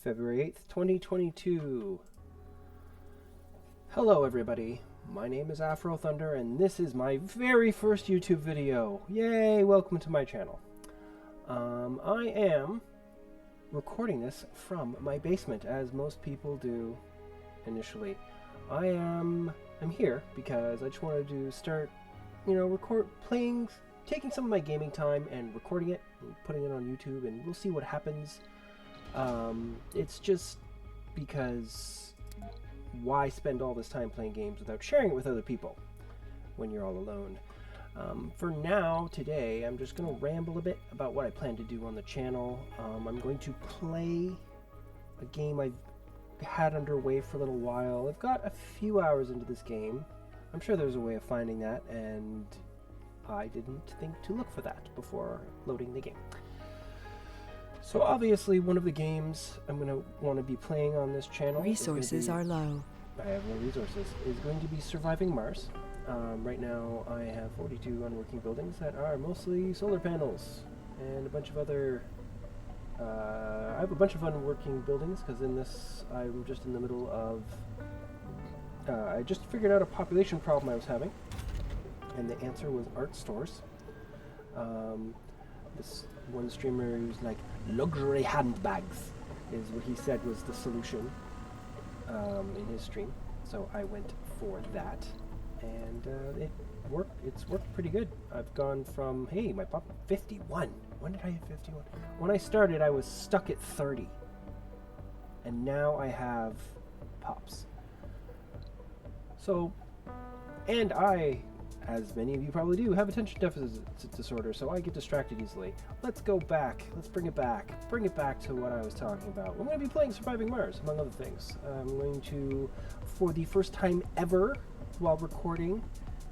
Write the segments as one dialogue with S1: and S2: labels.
S1: February 8th, 2022. Hello everybody, my name is Afro Thunder and this is my very first YouTube video. Yay, welcome to my channel. I am recording this from my basement, as most people do initially. I'm here because I just wanted to start, taking some of my gaming time and recording it and putting it on YouTube, and we'll see what happens. It's just because why spend all this time playing games without sharing it with other people when you're all alone? For now, today, I'm just going to ramble a bit about what I plan to do on the channel. I'm going to play a game I've had underway for a little while. I've got a few hours into this game. I'm sure there's a way of finding that, and I didn't think to look for that before loading the game. So obviously one of the games I'm going to want to be playing on this channel...
S2: Resources are low.
S1: I have no resources. Is going to be Surviving Mars. Right now I have 42 unworking buildings that are mostly solar panels and a bunch of other... I have a bunch of unworking buildings because in this I'm just in the middle of... I just figured out a population problem I was having, and the answer was art stores. This one streamer who's like, luxury handbags is what he said was the solution in his stream. So I went for that, and it worked. It's worked pretty good. I've gone from, hey, my pop 51. When did I hit 51? When I started, I was stuck at 30, and now I have pops. So, and I, as many of you probably do, have attention deficit disorder, so I get distracted easily. Let's go back. Let's bring it back. Bring it back to what I was talking about. I'm going to be playing Surviving Mars, among other things. I'm going to, for the first time ever, while recording,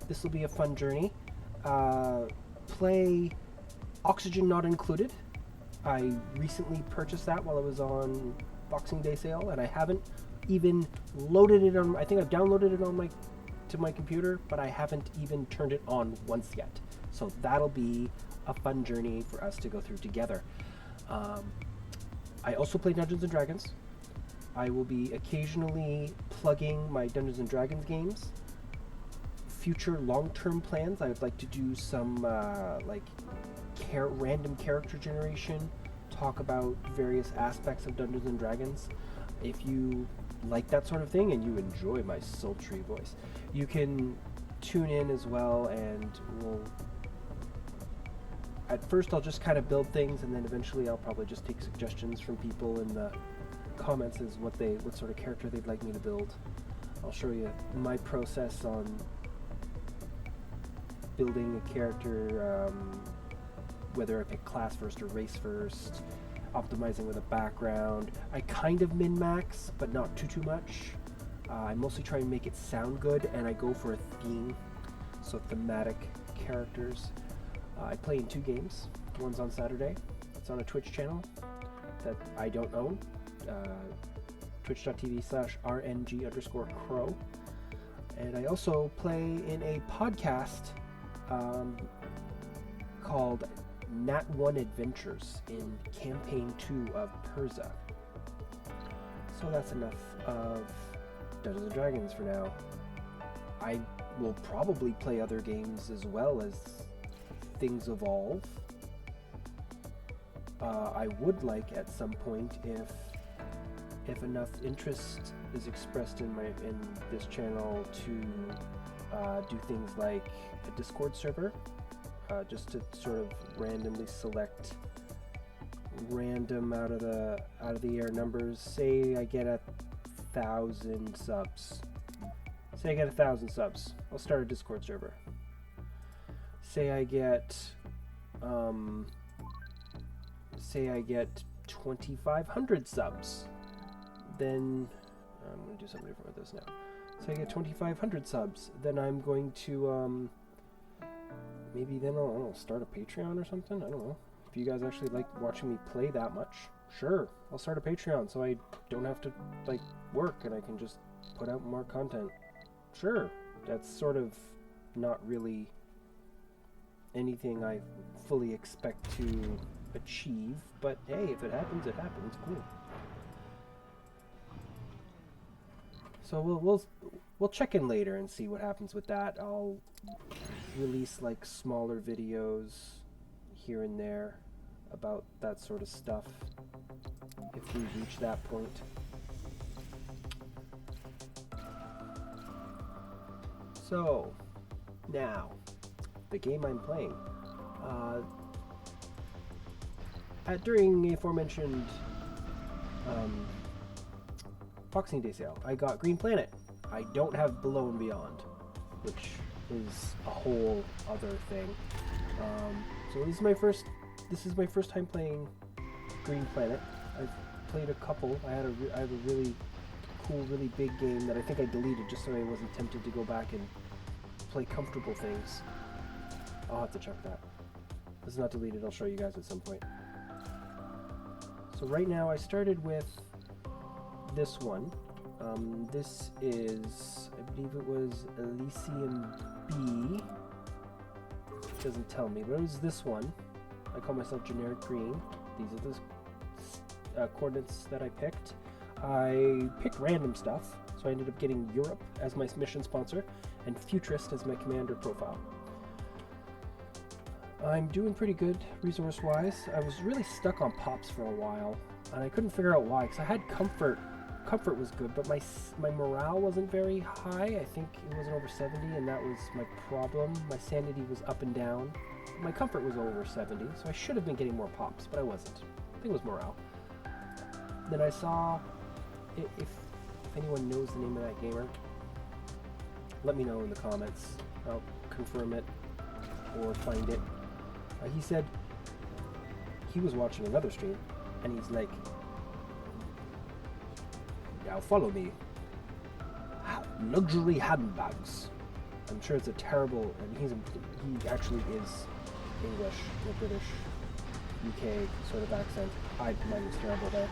S1: this will be a fun journey, play Oxygen Not Included. I recently purchased that while it was on Boxing Day sale, and I haven't even loaded it on... I think I've downloaded it on my computer, but I haven't even turned it on once yet. So that'll be a fun journey for us to go through together. I also play Dungeons & Dragons. I will be occasionally plugging my Dungeons & Dragons games. Future long-term plans, I would like to do some random character generation, talk about various aspects of Dungeons & Dragons. If you like that sort of thing and you enjoy my sultry voice, you can tune in as well, and at first I'll just kind of build things, and then eventually I'll probably just take suggestions from people in the comments as what sort of character they'd like me to build. I'll show you my process on building a character, whether I pick class first or race first, optimizing with a background. I kind of min-max, but not too much. I mostly try and make it sound good, and I go for a theme, so thematic characters. I play in 2 games. One's on Saturday. It's on a Twitch channel that I don't own. Twitch.tv/RNG_crow. And I also play in a podcast called Nat1 Adventures in Campaign 2 of Persia. So that's enough of Dungeons & Dragons for now. I will probably play other games as well as things evolve. I would like at some point, if enough interest is expressed in this channel, to do things like a Discord server. Just to sort of randomly select random out of the air numbers. Say I get 1,000 subs. I'll start a Discord server. Say I get 2,500 subs. Then I'm going to do something different with this now. So I get 2,500 subs. Then I'm going to maybe then I'll start a Patreon or something. I don't know. If you guys actually like watching me play that much, sure, I'll start a Patreon so I don't have to work and I can just put out more content. Sure, that's sort of not really anything I fully expect to achieve, but hey, if it happens, it happens. Cool. So we'll check in later and see what happens with that. I'll release like smaller videos here and there about that sort of stuff if we reach that point. So now the game I'm playing. During the aforementioned Boxing Day sale, I got Green Planet. I don't have Below and Beyond, which is a whole other thing. So this is my first time playing Green Planet. I've played a couple. I have a really cool, really big game that I think I deleted just so I wasn't tempted to go back and play comfortable things. I'll have to check that. This is not deleted. I'll show you guys at some point. So right now I started with this one. This is, I believe it was Elysium B. It doesn't tell me, but it was this one. I call myself Generic Green. These are the coordinates that I picked. I picked random stuff, so I ended up getting Europe as my mission sponsor and Futurist as my commander profile. I'm doing pretty good resource-wise. I was really stuck on pops for a while, and I couldn't figure out why, because I had comfort. Comfort was good, but my morale wasn't very high. I think it wasn't over 70, and that was my problem. My sanity was up and down. My comfort was over 70, so I should have been getting more pops, but I wasn't. I think it was morale. Then I saw, if anyone knows the name of that gamer, let me know in the comments. I'll confirm it or find it. He said he was watching another stream, and he's like, "Now follow me. Luxury handbags." I'm sure it's a terrible, and he actually is English or British, UK sort of accent. Mine was terrible there.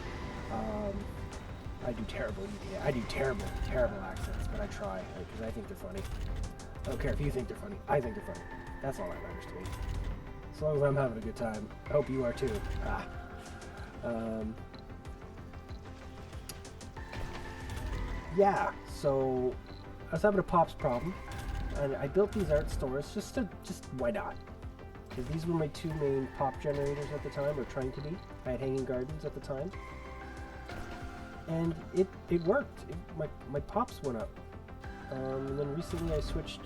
S1: I do terrible UK. I do terrible accents, but I try because I think they're funny. I don't care if you think they're funny. I think they're funny. That's all that matters to me. As long as I'm having a good time. I hope you are too. Yeah, so I was having a pops problem, and I built these art stores just why not? Because these were my two main pop generators at the time, or trying to be. I had Hanging Gardens at the time, and it worked. My pops went up. And then recently I switched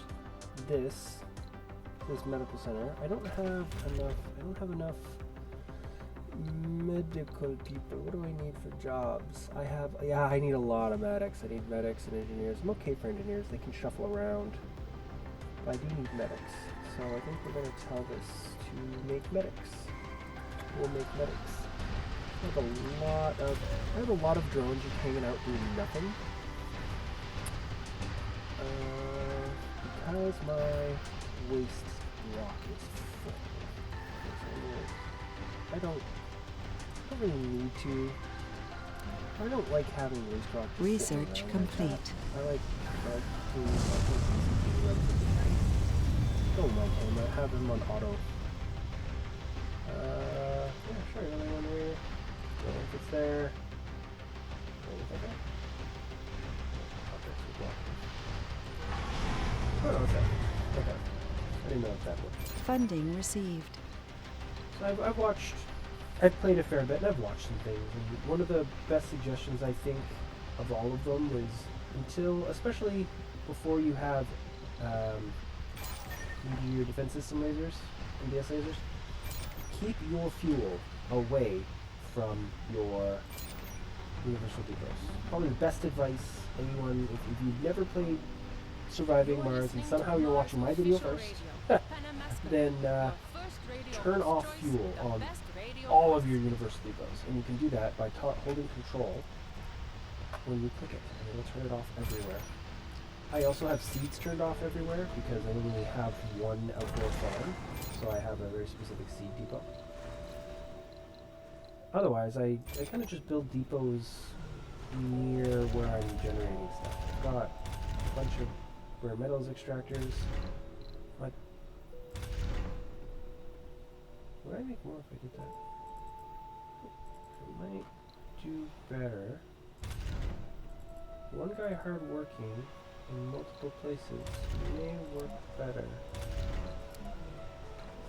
S1: this medical center. I don't have enough medical people. What do I need for jobs? I need a lot of medics. I need medics and engineers. I'm okay for engineers. They can shuffle around. But I do need medics. So I think we're going to tell this to make medics. We'll make medics. I have a lot of drones just hanging out doing nothing. Because my waste rock is full. I don't really need to. I don't like having waste rock.
S2: Research complete.
S1: I like to don't like him. I have him on auto. Yeah, sure. Another one here. If it's there. Oh, okay. Okay. I didn't know if that worked.
S2: Funding received.
S1: So I've played a fair bit, and I've watched some things, and one of the best suggestions, I think, of all of them was especially before you have your defense system lasers, MDS lasers, keep your fuel away from your universal depots. Probably the best advice anyone, if you've never played Surviving Mars and somehow you're watching my video first, then turn off fuel on all of your universal depots, and you can do that by holding control when you click it, and it'll turn it off everywhere. I also have seeds turned off everywhere because I only have one outdoor farm, so I have a very specific seed depot. Otherwise, I kind of just build depots near where I'm generating stuff. I've got a bunch of rare metals extractors. Would I make more if I did that? I might do better one guy hardworking in multiple places may work better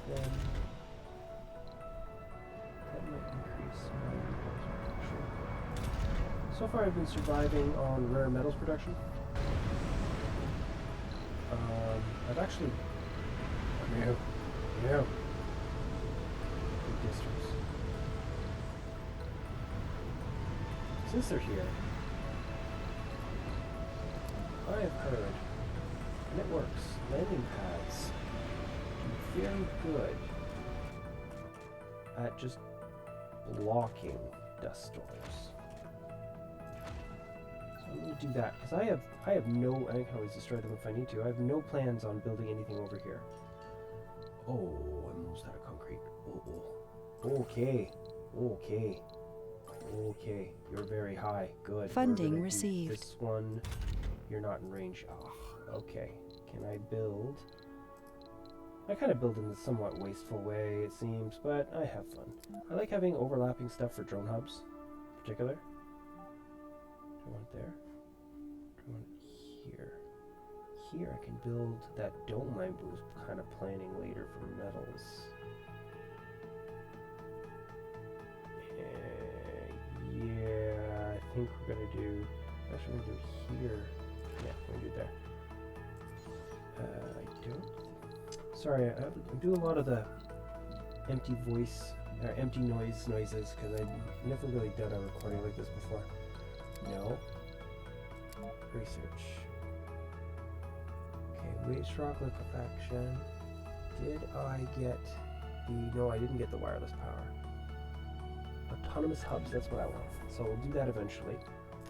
S1: than that might increase my metals production. So far I've been surviving on rare metals production. I've actually big districts. Since they're here, I have heard, and it works, landing pads do very good at just blocking dust storms. So I'm going to do that, because I have no, I can always destroy them if I need to. I have no plans on building anything over here. Oh, I'm almost out of concrete. Okay. Okay, you're very high. Good.
S2: Funding received.
S1: This one, you're not in range. Oh, okay. Can I build? I kind of build in a somewhat wasteful way, it seems, but I have fun. I like having overlapping stuff for drone hubs, in particular. Do I want it there? Do I want it here? Here I can build that dome I was kind of planning later for metals. Yeah, I think we're gonna do. Actually, we're gonna do it here. Yeah, we're gonna do it there. I don't. Sorry, I'm doing a lot of the empty voice or empty noises because I've never really done a recording like this before. No. Research. Okay, waste rock liquefaction. Did I get the? No, I didn't get the wireless power. Autonomous hubs, that's what I want. So we'll do that eventually.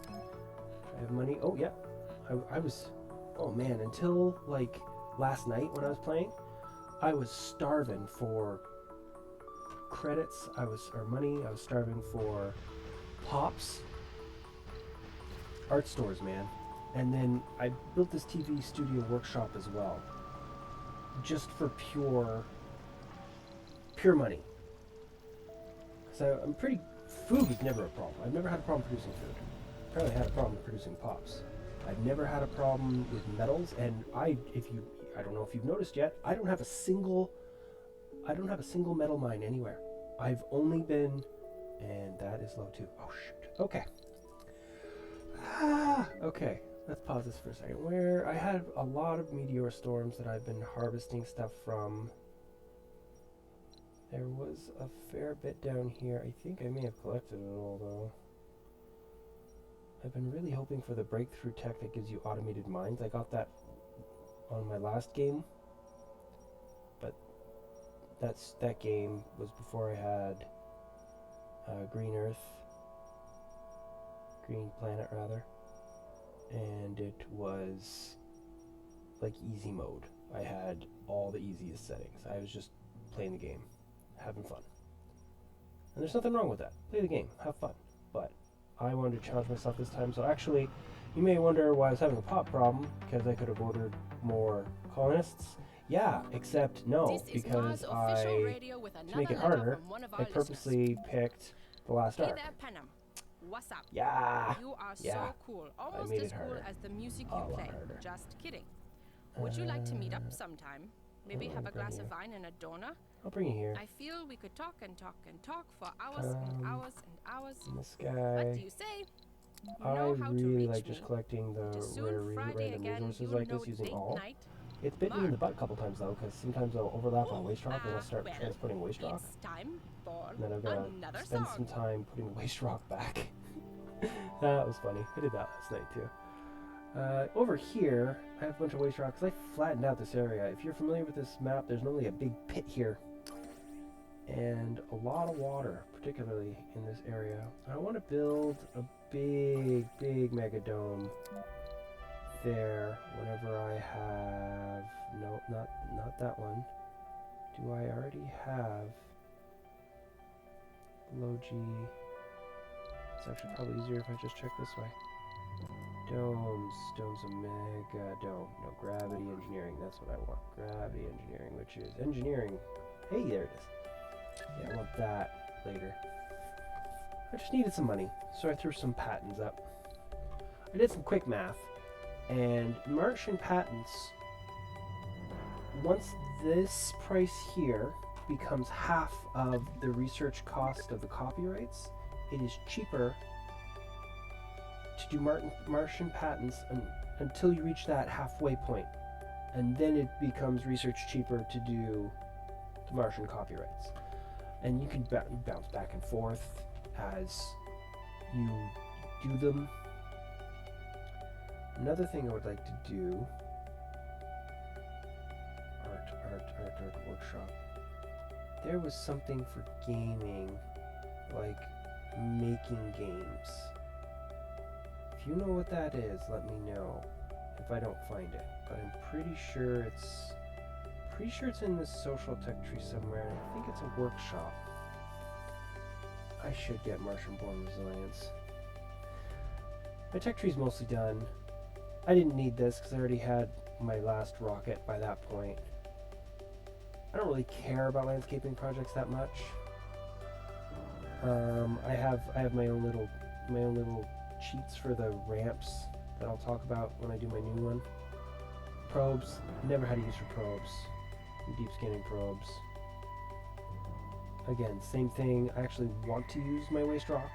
S1: I have money. Oh, yeah. I was... Oh, man. Until, like, last night when I was playing, I was starving for credits. Or money. I was starving for pops. Art stores, man. And then I built this TV studio workshop as well. Just for pure money. So I'm pretty... Food is never a problem. I've never had a problem producing food. Apparently I had a problem producing pops. I've never had a problem with metals, and I don't know if you've noticed yet, I don't have a single metal mine anywhere. I've only been... And that is low too. Oh shoot. Okay. Okay. Let's pause this for a second. Where I had a lot of meteor storms that I've been harvesting stuff from. There was a fair bit down here. I think I may have collected it all, though. I've been really hoping for the breakthrough tech that gives you automated mines. I got that on my last game. But that game was before I had Green Planet, rather. And it was like easy mode. I had all the easiest settings. I was just playing the game. Having fun. And there's nothing wrong with that. Play the game, have fun. But I wanted to challenge myself this time, so actually, you may wonder why I was having a pop problem, because I could have ordered more colonists. Yeah, except no, because to make it harder, I purposely picked the last arc.
S3: What's up?
S1: Yeah,
S3: You are
S1: yeah.
S3: so cool. Almost
S1: made
S3: as
S1: it
S3: cool
S1: harder.
S3: as the music
S1: A
S3: you
S1: lot
S3: play.
S1: harder.
S3: Just kidding. Would you like to meet up sometime? Maybe have a glass of wine and a donut?
S1: I'll bring you here.
S3: I feel we could talk and talk and talk for hours and hours and hours.
S1: This
S3: What
S1: guy.
S3: do you say? You
S1: I
S3: know how to
S1: really
S3: reach
S1: like
S3: me.
S1: just collecting the
S3: It's soon Friday
S1: random
S3: again.
S1: resources
S3: You'll
S1: like
S3: know
S1: this using
S3: date
S1: all.
S3: night.
S1: It's bit me in the butt a couple times though, because sometimes I'll overlap on waste rock and I'll start
S3: well,
S1: transporting waste rock.
S3: It's time for
S1: And then I've got
S3: another
S1: to spend
S3: song.
S1: some time putting the waste rock back. That was funny. I did that last night too. Over here, I have a bunch of waste rock because I flattened out this area. If you're familiar with this map, there's normally a big pit here. And a lot of water, particularly in this area. I want to build a big mega dome there whenever I have... No, not that one. Do I already have low G? It's actually probably easier if I just check this way. Domes a mega dome. No, gravity engineering, that's what I want. Gravity engineering, which is engineering. Hey, there it is. Yeah, I want that later. I just needed some money, so I threw some patents up. I did some quick math, and Martian patents, once this price here becomes half of the research cost of the copyrights, it is cheaper to do Martian patents until you reach that halfway point. And then it becomes research cheaper to do the Martian copyrights. And you can bounce back and forth as you do them. Another thing I would like to do, art workshop. There was something for gaming, like making games. If you know what that is, let me know if I don't find it. But I'm pretty sure it's in this social tech tree somewhere, and I think it's a workshop. I should get Martian Born Resilience. My tech tree's mostly done. I didn't need this because I already had my last rocket by that point. I don't really care about landscaping projects that much. I have my own little cheats for the ramps that I'll talk about when I do my new one. Probes, never had a use for probes. Deep scanning probes. Again, same thing. I actually want to use my waste rock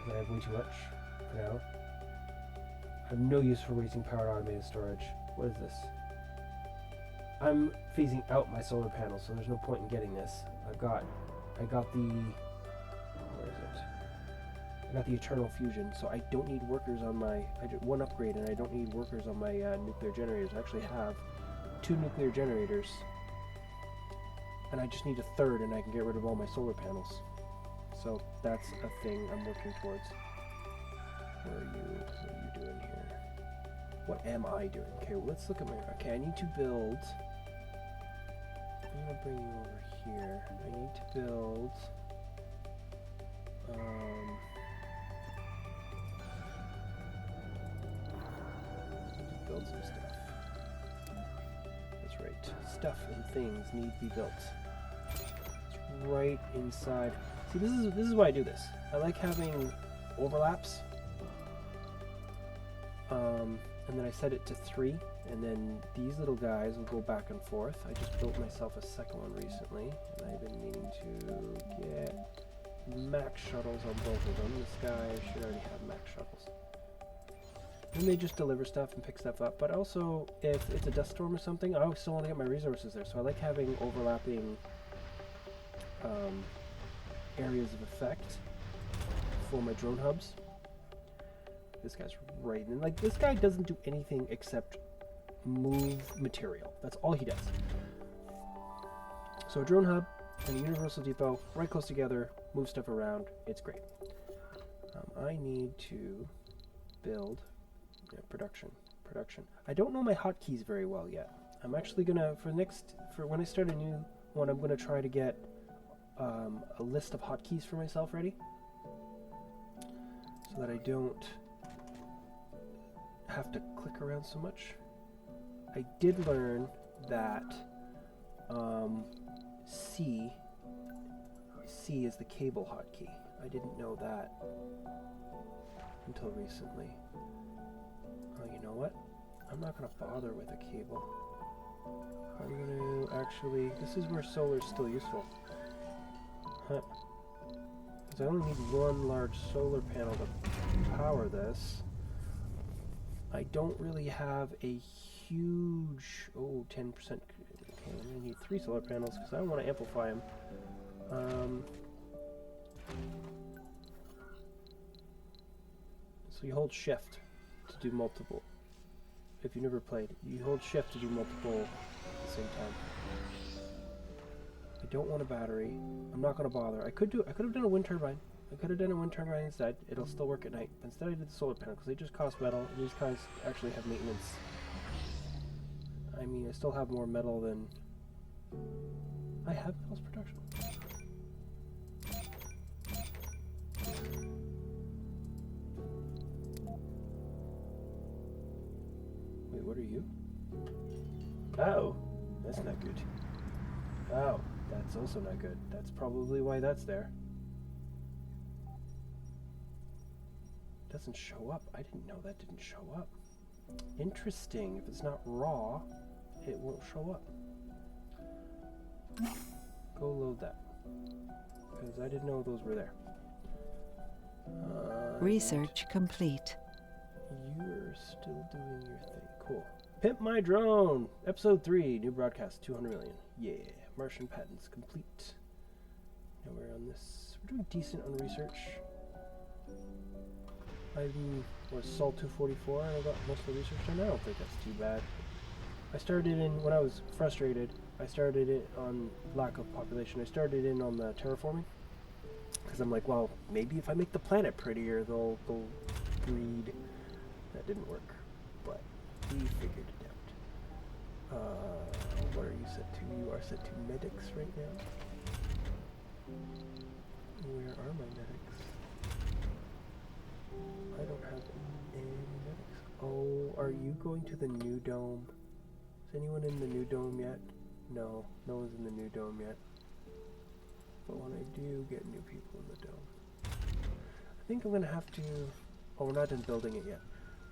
S1: because I have way too much for now. I have no use for wasting powered automated storage. What is this? I'm phasing out my solar panels, so there's no point in getting this. I got the, where is it? I got the Eternal Fusion, so I don't need workers on my, I did one upgrade and I don't need workers on my nuclear generators. I actually have 2 nuclear generators, and I just need a third and I can get rid of all my solar panels. So that's a thing I'm working towards. What are you doing here? What am I doing? Okay, well, let's look at my, okay, I need to build, I'm gonna bring you over here. I need to build, some stuff. That's right. Stuff and things need to be built. It's right inside. See, this is why I do this. I like having overlaps. And then I set it to 3, and then these little guys will go back and forth. I just built myself a second one recently, and I've been meaning to get max shuttles on both of them. This guy should already have max shuttles. And they just deliver stuff and pick stuff up. But also, if it's a dust storm or something, I still want to get my resources there. So I like having overlapping areas of effect for my drone hubs. This guy's right in. Like, this guy doesn't do anything except move material. That's all he does. So a drone hub and a universal depot right close together, move stuff around. It's great. I need to build production. I don't know my hotkeys very well yet. I'm actually gonna, for when I start a new one, I'm gonna try to get a list of hotkeys for myself ready, so that I don't have to click around so much. I did learn that C is the cable hotkey. I didn't know that until recently. Oh, you know what? I'm not going to bother with a cable. I'm going to actually... This is where solar is still useful. Huh. Because I only need one large solar panel to power this. I don't really have a huge... Oh, 10%. Okay, I'm going to need 3 solar panels because I want to amplify them. So you hold shift to do multiple. If you never played, you hold shift to do multiple at the same time. I don't want a battery. I'm not going to bother. I could have done a wind turbine. I could have done a wind turbine instead. It'll still work at night. Instead I did the solar panel because they just cost metal. And these guys actually have maintenance. I mean, I still have more metal than... I have metals production. Wait, what are you? Oh, that's not good. Oh, that's also not good. That's probably why that's there. doesn't show up. I didn't know that didn't show up. Interesting. If it's not raw, it won't show up. Go load that. Because I didn't know those were there.
S2: Research complete.
S1: You're still doing your thing. Cool. Pimp My Drone! Episode 3. New broadcast. 200 million. Yeah. Martian patents complete. Now we're on this. We're doing decent on research. Was Sol 244 and I got most of the research done. I don't think that's too bad. I started in, when I was frustrated, I started it on lack of population. I started in on the terraforming. Because I'm like, well, maybe if I make the planet prettier, they'll breed. That didn't work. But we figured it out. What are you set to? You are set to medics right now. Where are my medics? I don't have any medics. Oh, are you going to the new dome? Is anyone in the new dome yet? No, no one's in the new dome yet. But when I do get new people in the dome, I think I'm gonna have to. Oh, we're not done building it yet.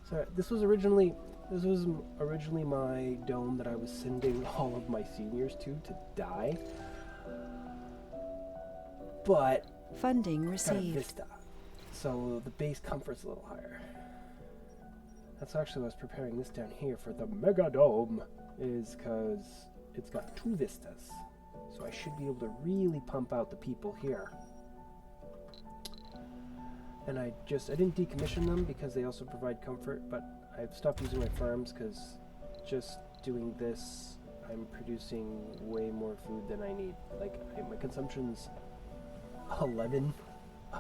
S1: So this was originally my dome that I was sending all of my seniors to die. But
S2: Funding
S1: got a
S2: received.
S1: vista, so the base comfort's a little higher. That's actually what I was preparing this down here for the mega dome, is because it's got 2 vistas, so I should be able to really pump out the people here. And I didn't decommission them because they also provide comfort, but I've stopped using my farms because just doing this, I'm producing way more food than I need. Like, my consumption's 11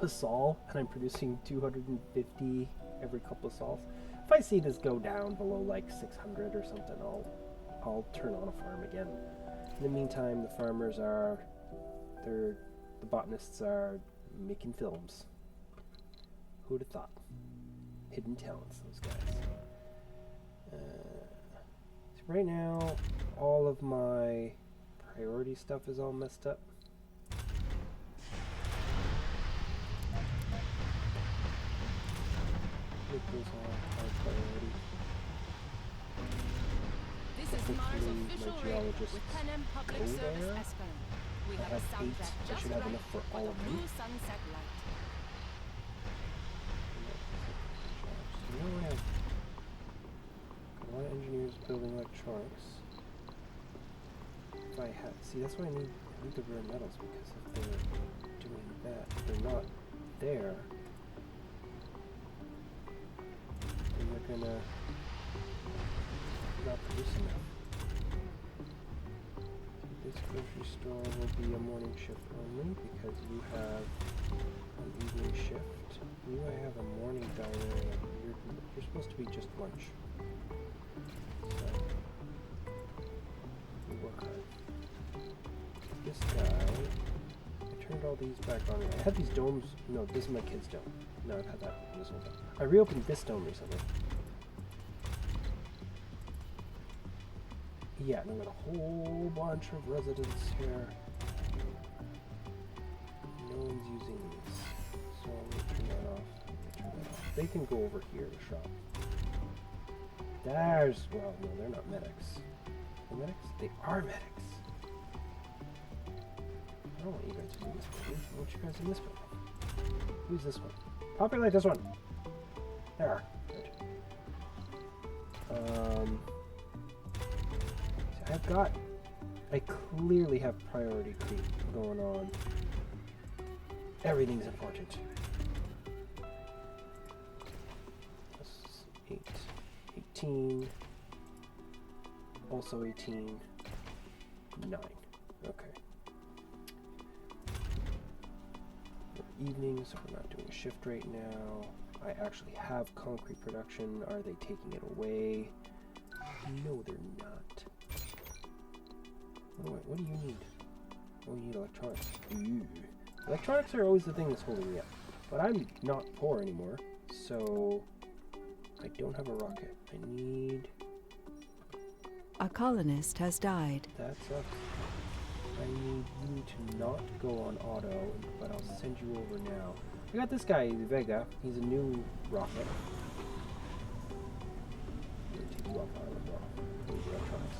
S1: a sol, and I'm producing 250 every couple of sols. If I see this go down below like 600 or something, I'll turn on a farm again. In the meantime, the farmers the botanists are making films. Who'd have thought? Hidden talents, those guys. So right now, all of my priority stuff is all messed up. Make those all high priority.
S3: This is Mars
S1: Hopefully
S3: official
S1: my
S3: radio
S1: geologists
S3: with Panem Public
S1: go
S3: Service
S1: there.
S3: Esperance. We
S1: I
S3: have
S1: have
S3: a sound
S1: 8.
S3: that
S1: I
S3: just
S1: should have
S3: right
S1: enough for
S3: for
S1: all
S3: the
S1: of them.
S3: blue sunset light.
S1: You know, I have a lot of engineers building electronics. If I had, see, that's why I need the rare metals, because if they're doing that, if they're not there, then they're gonna not produce enough. This grocery store will be a morning shift only because you have an evening shift. You have a morning diner and you're supposed to be just lunch. So you work hard. This guy, I turned all these back on. I had these domes. No, this is my kid's dome. No, I've had that this whole time. I reopened this dome recently. Yeah, and I've got a whole bunch of residents here. No one's using these. So I'm going to turn that off. They can go over here to shop. There's, well, no, they're not medics. They're medics? They are medics. I don't want you guys to do this one. I want you guys in this one. Who's this one? Populate this one. There. Good. I clearly have priority creep going on. Everything's important. That's 8. 18. Also 18. 9. Okay. Evening, so we're not doing a shift right now. I actually have concrete production. Are they taking it away? No, they're not. What do you need? Oh, you need electronics. Ooh. Electronics are always the thing that's holding me up. But I'm not poor anymore, so I don't have a rocket. I need...
S2: A colonist has died.
S1: That sucks. I need you to not go on auto, but I'll send you over now. I got this guy, Vega. He's a new rocket. I'm gonna take you off island now. Need electronics.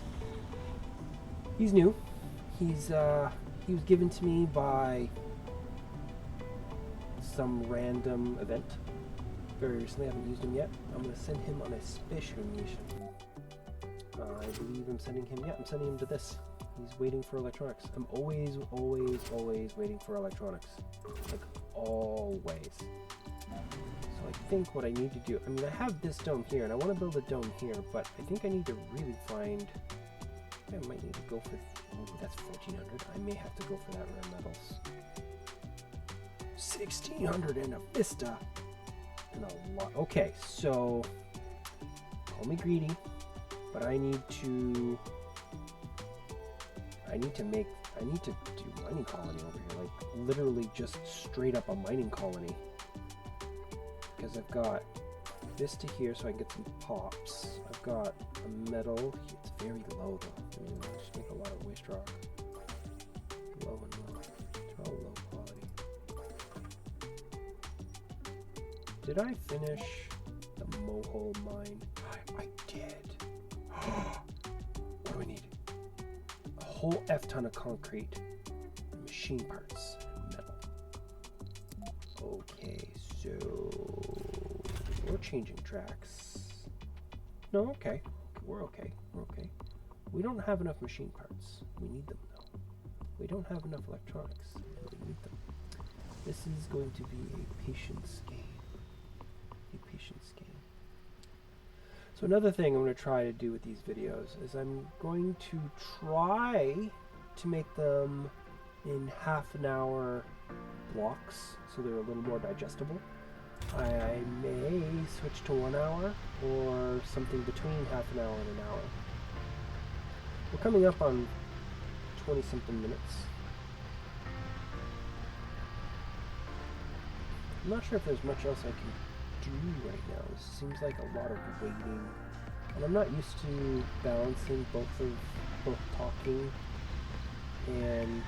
S1: He's new. He was given to me by some random event very recently. I haven't used him yet. I'm going to send him on a special mission. I believe I'm sending him. Yeah, I'm sending him to this. He's waiting for electronics. I'm always waiting for electronics. Like, always. So I think what I need to do... I mean, I have this dome here, and I want to build a dome here, but I think I need to really find... I might need to go for... Oh, that's 1,400. I may have to go for that rare metals. 1,600 and a Vista. And a lot. Okay, so... Call me greedy, but I need to do mining colony over here. Like, literally just straight up a mining colony. Because I've got this to here so I can get some pops. I've got a metal. It's very low though. I mean, I just make a lot of waste rock. Low and low. It's all low quality. Did I finish the Mohole mine? I did. What do I need? A whole F ton of concrete, machine parts, and metal. Okay, so we're changing tracks. No, okay. We're okay. We're okay. We don't have enough machine parts. We need them though. We don't have enough electronics. We need them. This is going to be a patience game. A patience game. So another thing I'm going to try to do with these videos is I'm going to try to make them in half an hour blocks so they're a little more digestible. I may switch to 1 hour or something between half an hour and an hour. We're coming up on 20 something minutes. I'm not sure if there's much else I can do right now. This seems like a lot of waiting, and I'm not used to balancing both talking and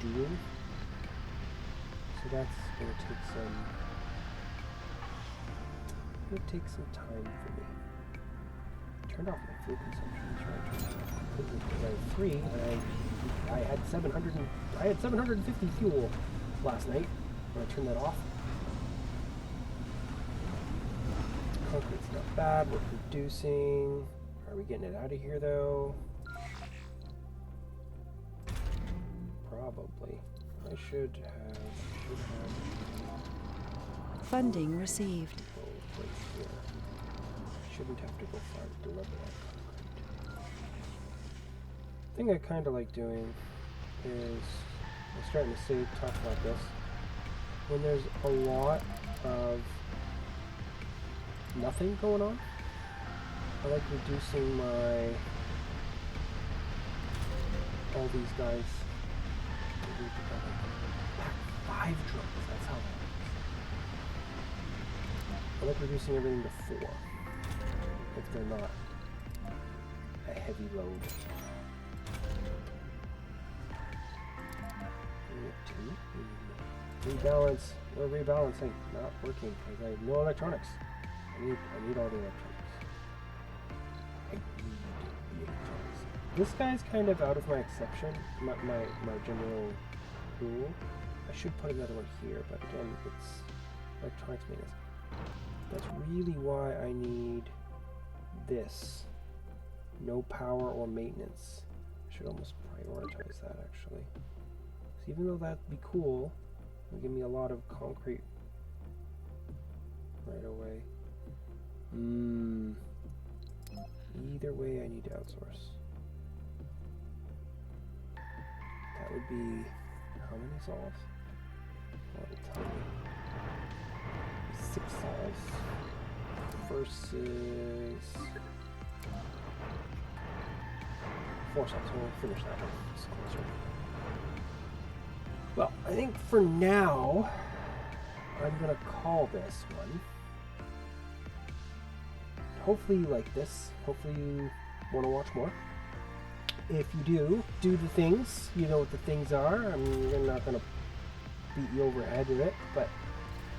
S1: doing. So that's gonna take some time for me. I turned off my fuel consumption. Because I have 3, and I had 750 fuel last night when I turned that off. Concrete's not bad. We're producing. Are we getting it out of here though? Probably. I should have.
S2: Funding received.
S1: Oh, right here. Shouldn't have to go far to deliver that concrete. The thing I kind of like doing is, I'm starting to talk about this, when there's a lot of nothing going on, I like reducing all these guys. Pack 5 drums, that's how that works. I like reducing everything to 4, if they're not a heavy load. Rebalance. We're rebalancing. Not working because I have no electronics. I need all the electronics. I need the electronics. This guy's kind of out of my exception, my general rule. I should put another one here, but again, it's electronics maintenance. That's really why I need this. No power or maintenance. I should almost prioritize that actually. So even though that'd be cool, it'll give me a lot of concrete right away. Either way, I need to outsource. That would be how many solves? Well, it'll tell me. 6 solves versus 4 solves. We'll finish that one. It's closer. Well, I think for now, I'm going to call this one. Hopefully you like this. Hopefully you want to watch more. if you do the things, you know what the things are. I mean, I'm not going to beat you over the head with it, but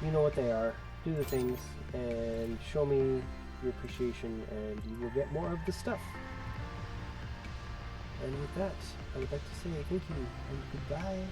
S1: you know what they are. Do the things and show me your appreciation, and you will get more of the stuff. And with that, I would like to say thank you and goodbye.